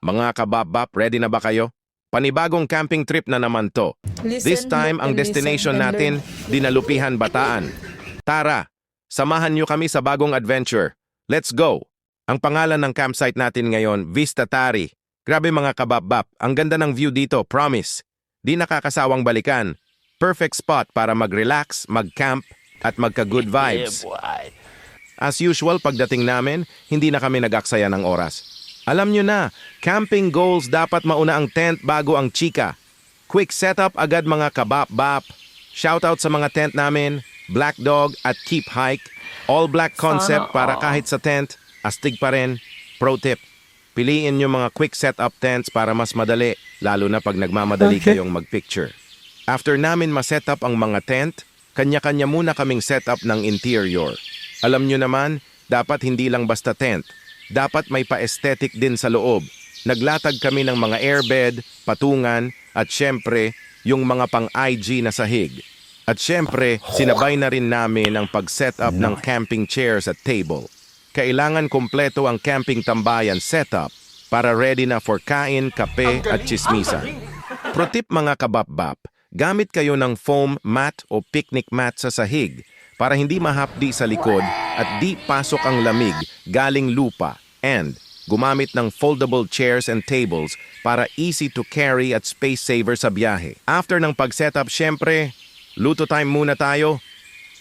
Mga kababap, ready na ba kayo? Panibagong camping trip na naman to. This time, ang destination natin, Dinalupihan, Bataan. Tara, samahan niyo kami sa bagong adventure. Let's go! Ang pangalan ng campsite natin ngayon, Vista Tari. Grabe mga kababap, ang ganda ng view dito, promise. Di nakakasawang balikan. Perfect spot para mag-relax, mag-camp, at magka-good vibes. As usual, pagdating namin, hindi na kami nag-aksaya ng oras. Alam nyo na, camping goals dapat mauna ang tent bago ang chika. Quick setup agad mga kabap-bap. Shoutout sa mga tent namin, Black Dog at Keep Hike. All black concept para kahit sa tent, astig pa rin. Pro tip, piliin nyo mga quick setup tents para mas madali, lalo na pag nagmamadali kayong mag-picture. After namin ma-setup ang mga tent, kanya-kanya muna kaming setup ng interior. Alam nyo naman, dapat hindi lang basta tent. Dapat may pa-aesthetic din sa loob. Naglatag kami ng mga airbed, patungan, at syempre, yung mga pang-IG na sahig. At syempre, sinabay na rin namin ang pag-setup ng camping chairs at table. Kailangan kompleto ang camping tambayan setup para ready na for kain, kape, at chismisan. Pro tip mga kabap-bap, gamit kayo ng foam mat o picnic mat sa sahig para hindi mahapdi sa likod at di pasok ang lamig galing lupa, and gumamit ng foldable chairs and tables para easy to carry at space saver sa biyahe. After ng pag-setup, syempre, luto time muna tayo.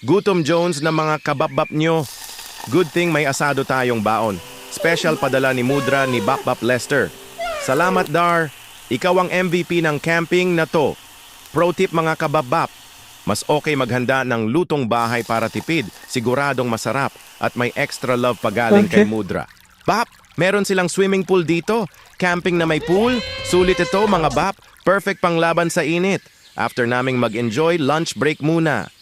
Gutom Jones na mga kababap nyo. Good thing may asado tayong baon. Special padala ni Mudra ni Bap Lester. Salamat Dar, ikaw ang MVP ng camping na to. Pro tip mga kababap, mas okay maghanda ng lutong bahay para tipid, siguradong masarap, at may extra love pa galing kay Mudra. Bap, meron silang swimming pool dito. Camping na may pool. Sulit ito mga bap. Perfect pang laban sa init. After naming mag-enjoy, lunch break muna.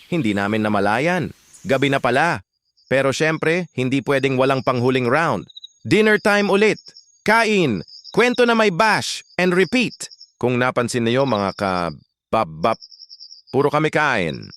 Hindi namin namalayan. Gabi na pala. Pero syempre, hindi pwedeng walang panghuling round. Dinner time ulit. Kain. Kwento na may bash. And repeat. Kung napansin niyo mga kabab-bap, puro kami kain.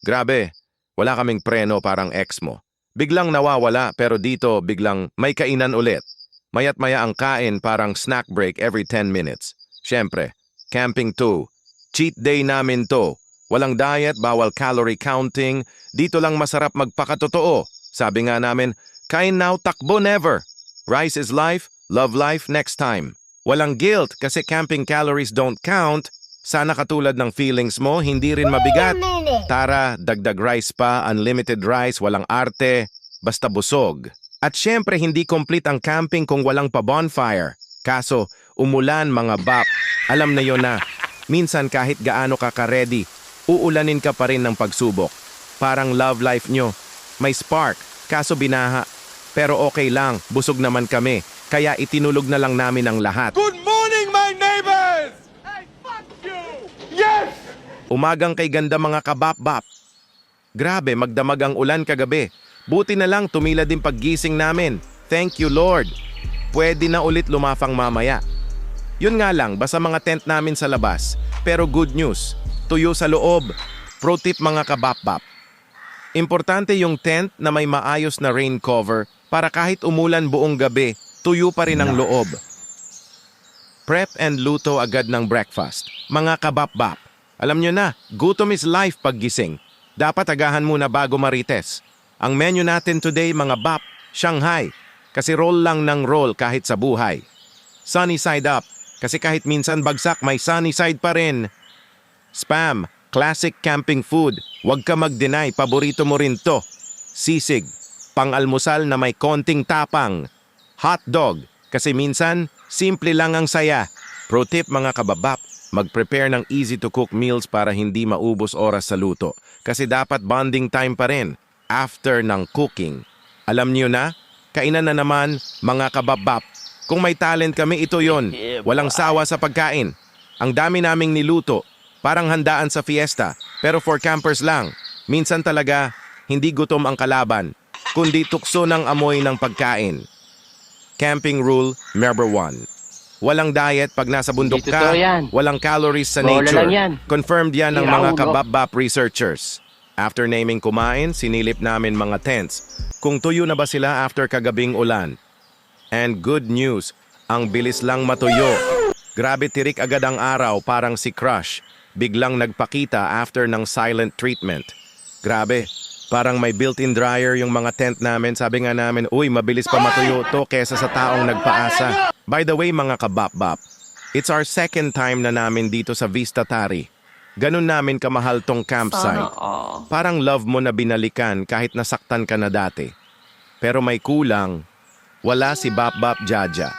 Grabe, wala kaming preno parang ex mo. Biglang nawawala pero dito biglang may kainan ulit. Mayat maya ang kain parang snack break every 10 minutes. Siyempre, camping to. Cheat day namin to. Walang diet, bawal calorie counting. Dito lang masarap magpakatotoo. Sabi nga namin, kain now, takbo never. Rice is life, love life next time. Walang guilt kasi camping calories don't count. Sana katulad ng feelings mo, hindi rin mabigat. Tara, dagdag rice pa, unlimited rice, walang arte, basta busog. At syempre, hindi complete ang camping kung walang pa-bonfire. Kaso, umulan mga bap. Alam na yon na, minsan kahit gaano ka ka-ready, uulanin ka pa rin ng pagsubok. Parang love life nyo. May spark, kaso binaha. Pero okay lang, busog naman kami. Kaya itinulog na lang namin ang lahat. Good morning, my neighbors! Hey, fuck you! Yes! Umagang kay ganda mga kabap-bap. Grabe, magdamag ang ulan kagabi. Buti na lang tumila din paggising namin. Thank you, Lord. Pwede na ulit lumafang mamaya. Yun nga lang, basta mga tent namin sa labas. Pero good news, tuyo sa loob. Pro tip mga kabap-bap. Importante yung tent na may maayos na rain cover para kahit umulan buong gabi, tuyo pa rin ang loob. Prep and luto agad ng breakfast. Mga kabap-bap. Alam nyo na, gutom is life paggising. Dapat agahan muna bago marites. Ang menu natin today mga bap, Shanghai. Kasi roll lang ng roll kahit sa buhay. Sunny side up. Kasi kahit minsan bagsak, may sunny side pa rin. Spam, classic camping food. Huwag ka mag-deny, paborito mo rin to. Sisig, pang-almusal na may konting tapang. Hot dog, kasi minsan, simple lang ang saya. Pro tip mga kababap, mag-prepare ng easy-to-cook meals para hindi maubos oras sa luto. Kasi dapat bonding time pa rin after ng cooking. Alam niyo na, kainan na naman mga kababap. Kung may talent kami, ito yon. Walang sawa sa pagkain. Ang dami naming niluto, parang handaan sa fiesta. Pero for campers lang. Minsan talaga, hindi gutom ang kalaban, kundi tukso ng amoy ng pagkain. Camping rule number 1. Walang diet pag nasa bundok ka, walang calories sa nature. Confirmed yan ng mga kabab-bap researchers. After naming kumain, sinilip namin mga tents. Kung tuyo na ba sila after kagabing ulan. And good news, Ang bilis lang matuyo. Grabe tirik agad ang araw parang si Crush. Biglang nagpakita after ng silent treatment. Grabe, parang may built-in dryer yung mga tent namin. Sabi nga namin, uy, mabilis pa matuyo to kesa sa taong nagpaasa. By the way mga kabap-bap, it's our second time na namin dito sa Vista Tari. Ganun namin kamahal tong campsite. Parang love mo na binalikan kahit nasaktan ka na dati. Pero may kulang, wala si Bap-Bap Jaja.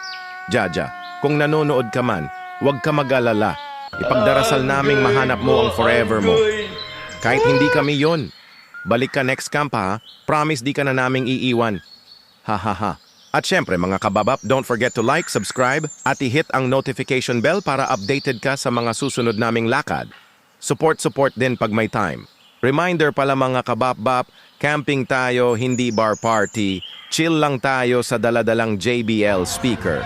Jaja, kung nanonood ka man, huwag ka mag-alala. Ipagdarasal naming mahanap mo ang forever mo. Kahit hindi kami yon. Balik ka next camp ha. Promise di ka na naming iiwan. Ha ha ha. At syempre mga kababap, don't forget to like, subscribe, at i-hit ang notification bell para updated ka sa mga susunod naming lakad. Support din pag may time. Reminder pala mga kababap, camping tayo, hindi bar party. Chill lang tayo sa daladalang JBL speaker.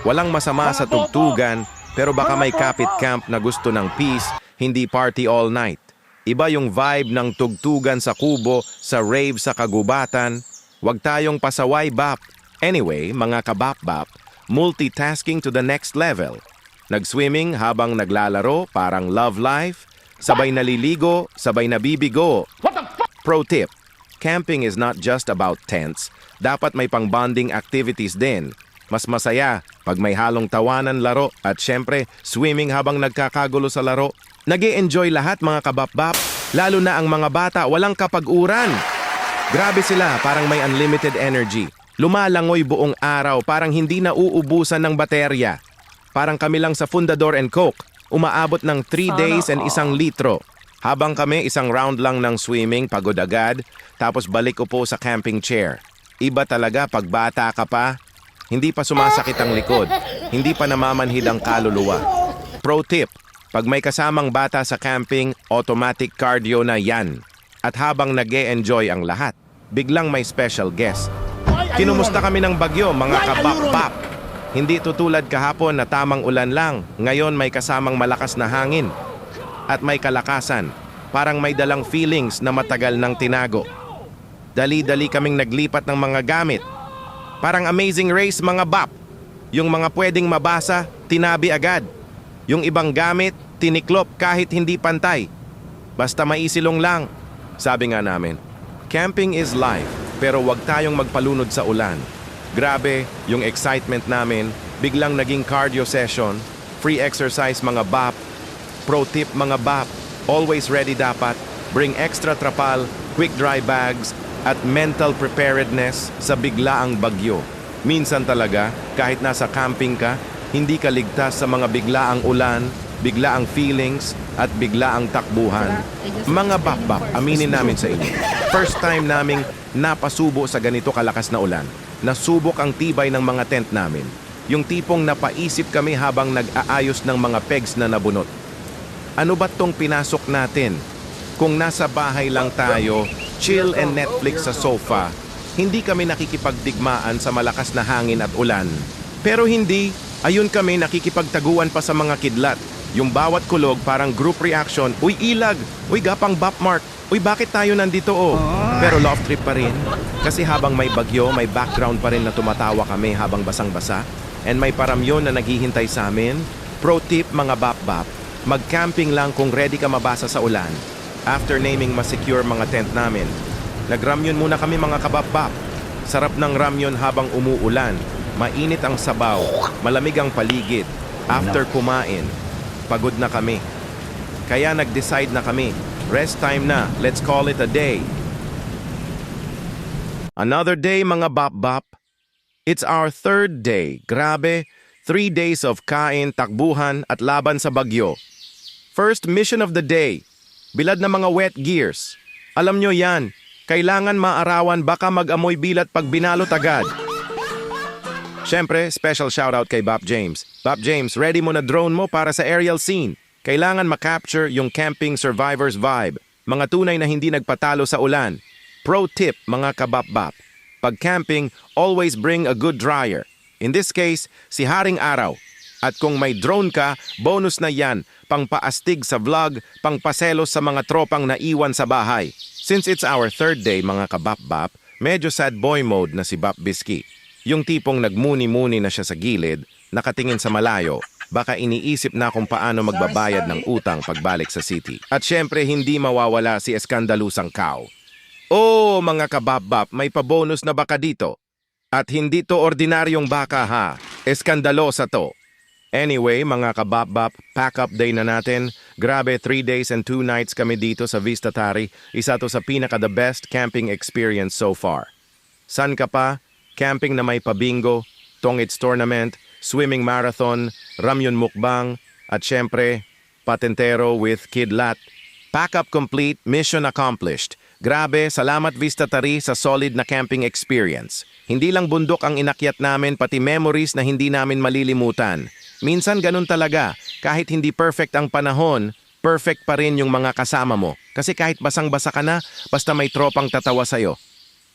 Walang masama sa tugtugan, pero baka may kapit camp na gusto ng peace, hindi party all night. Iba yung vibe ng tugtugan sa kubo, sa rave sa kagubatan. Huwag tayong pasaway, bap. Anyway, mga kabap-bap, multitasking to the next level. Nag-swimming habang naglalaro, parang love life. Sabay naliligo, sabay nabibigo. Pro tip, camping is not just about tents. Dapat may pang-bonding activities din. Mas masaya pag may halong tawanan, laro, at syempre, swimming habang nagkakagulo sa laro. Nag-e-enjoy lahat mga kabap-bap, lalo na ang mga bata walang kapag-uran. Grabe sila, parang may unlimited energy. Lumalangoy buong araw, parang hindi na uubusan ng baterya. Parang kami lang sa Fundador and Coke, umaabot ng 3 days and 1 litro. Habang kami isang round lang ng swimming, pagod agad, tapos balik upo sa camping chair. Iba talaga pag bata ka pa. Hindi pa sumasakit ang likod, hindi pa namamanhid ang kaluluwa. Pro tip, pag may kasamang bata sa camping, automatic cardio na yan. At habang nag-e-enjoy ang lahat, biglang may special guest. Kinumusta kami ng bagyo, mga kabap-bap. Hindi tutulad kahapon na tamang ulan lang, ngayon may kasamang malakas na hangin. At may kalakasan, parang may dalang feelings na matagal nang tinago. Dali-dali kaming naglipat ng mga gamit. Parang Amazing Race mga bap. Yung mga pwedeng mabasa, tinabi agad. Yung ibang gamit, tiniklop kahit hindi pantay. Basta maisilong lang. Sabi nga namin, camping is life, pero wag tayong magpalunod sa ulan. Grabe, yung excitement namin, biglang naging cardio session, free exercise mga bap. Pro tip mga bap, always ready dapat, bring extra trapal, quick dry bags, at mental preparedness sa biglaang bagyo. Minsan talaga, kahit nasa camping ka, hindi ka ligtas sa mga biglaang ulan, biglaang feelings, at biglaang takbuhan. Mga bakbak, aminin namin sa inyo. First time naming napasubo sa ganito kalakas na ulan. Nasubok ang tibay ng mga tent namin. Yung tipong napaisip kami habang nag-aayos ng mga pegs na nabunot. Ano ba tong pinasok natin? Kung nasa bahay lang tayo, chill and Netflix sa sofa, hindi kami nakikipagdigmaan sa malakas na hangin at ulan. Pero hindi, ayun kami nakikipagtaguan pa sa mga kidlat. Yung bawat kulog parang group reaction, uy ilag, uy gapang bapmark, uy bakit tayo nandito oh? Pero love trip pa rin. Kasi habang may bagyo, may background pa rin na tumatawa kami habang basang-basa. And may paramyon na naghihintay sa amin. Pro tip mga bap-bap, mag-camping lang kung ready ka mabasa sa ulan. After naming masecure mga tent namin, nagramyon muna kami mga kabab-bap. Sarap ng ramyon habang umuulan. Mainit ang sabaw, malamig ang paligid. After kumain, pagod na kami. Kaya nag-decide na kami, rest time na, let's call it a day. Another day mga bap-bap. It's our third day. Grabe, 3 days of kain, takbuhan at laban sa bagyo. First mission of the day. Bilad na mga wet gears. Alam nyo yan, kailangan maarawan baka mag-amoy bilat pag binalot agad. Siyempre, special shoutout kay Bap James. Bap James, ready mo na drone mo para sa aerial scene. Kailangan makapture yung camping survivors vibe. Mga tunay na hindi nagpatalo sa ulan. Pro tip mga kabap-bap. Pag camping, always bring a good dryer. In this case, si Haring Araw. At kung may drone ka, bonus na yan, pangpaastig sa vlog, pangpaselos sa mga tropang naiwan sa bahay. Since it's our third day mga kabap-bap, medyo sad boy mode na si Bap Bisky. Yung tipong nagmuni-muni na siya sa gilid, nakatingin sa malayo, baka iniisip na kung paano magbabayad ng utang pagbalik sa city. At syempre, hindi mawawala si Eskandalusang Cow. Oh, mga kabab-bab, may pabonus na baka dito. At hindi to ordinaryong baka ha, eskandalosa to. Anyway, mga kabab-bab, pack up day na natin. Grabe, 3 days and 2 nights kami dito sa Vista Tari. Isa to sa pinaka-the best camping experience so far. San ka pa? Camping na may pabingo, tongits tournament, swimming marathon, ramyun mukbang, at syempre, patentero with kidlat. Pack up complete, mission accomplished. Grabe, salamat Vista Tari sa solid na camping experience. Hindi lang bundok ang inakyat namin, pati memories na hindi namin malilimutan. Minsan ganun talaga, kahit hindi perfect ang panahon, perfect pa rin yung mga kasama mo. Kasi kahit basang-basa ka na, basta may tropang tatawa sa'yo.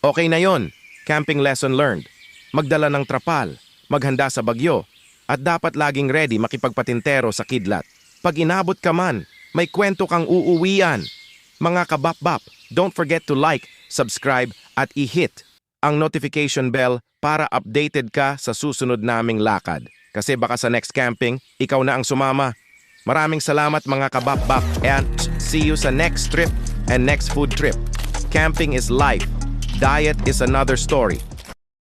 Okay na yon, camping lesson learned. Magdala ng trapal, maghanda sa bagyo, at dapat laging ready makipagpatintero sa kidlat. Pag inabot ka man, may kwento kang uuwian. Mga kabap-bap, don't forget to like, subscribe, at i-hit ang notification bell para updated ka sa susunod naming lakad. Kasi baka sa next camping, ikaw na ang sumama. Maraming salamat mga kabap-bap and see you sa next trip and next food trip. Camping is life. Diet is another story.